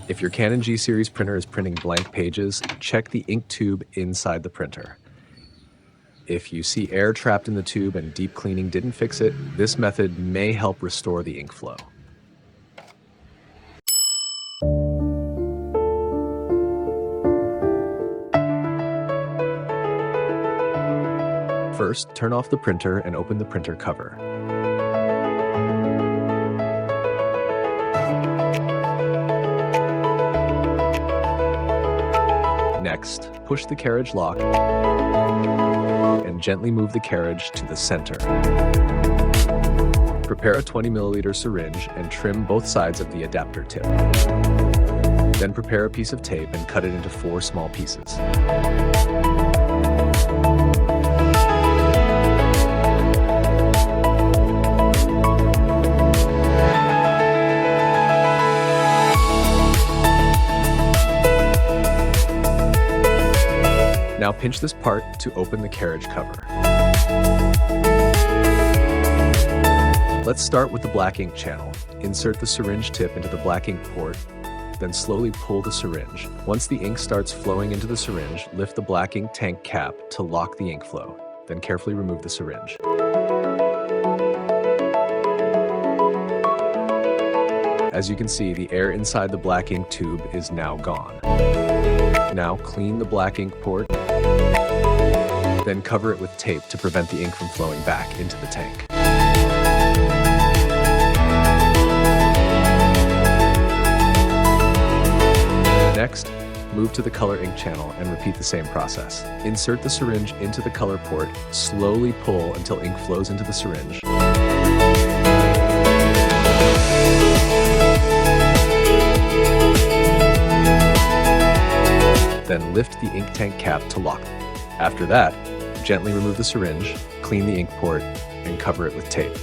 If your Canon G-Series printer is printing blank pages, check the ink tube inside the printer. If you see air trapped in the tube and deep cleaning didn't fix it, this method may help restore the ink flow. First, turn off the printer and open the printer cover. Next, push the carriage lock and gently move the carriage to the center. Prepare a 20 milliliter syringe and trim both sides of the adapter tip. Then prepare a piece of tape and cut it into 4 small pieces. Now pinch this part to open the carriage cover. Let's start with the black ink channel. Insert the syringe tip into the black ink port, then slowly pull the syringe. Once the ink starts flowing into the syringe, lift the black ink tank cap to lock the ink flow. Then carefully remove the syringe. As you can see, the air inside the black ink tube is now gone. Now clean the black ink port, then cover it with tape to prevent the ink from flowing back into the tank. Next, move to the color ink channel and repeat the same process. Insert the syringe into the color port, slowly pull until ink flows into the syringe. Then lift the ink tank cap to lock. After that, gently remove the syringe, clean the ink port, and cover it with tape.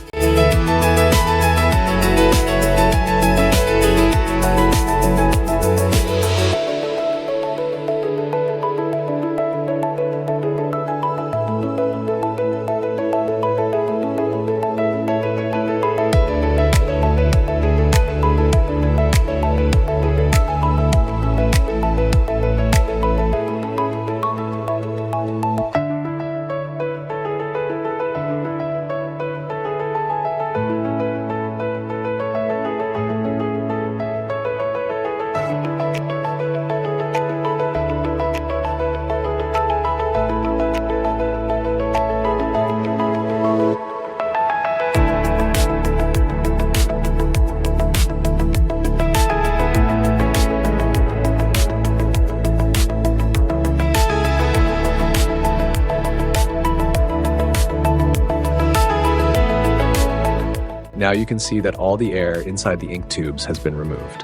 Now you can see that all the air inside the ink tubes has been removed.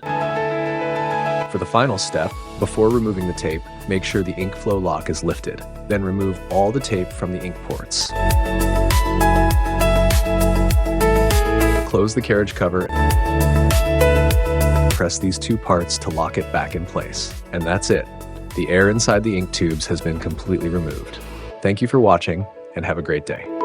For the final step, before removing the tape, make sure the ink flow lock is lifted. Then remove all the tape from the ink ports. Close the carriage cover. Press these 2 parts to lock it back in place. And that's it. The air inside the ink tubes has been completely removed. Thank you for watching, and have a great day.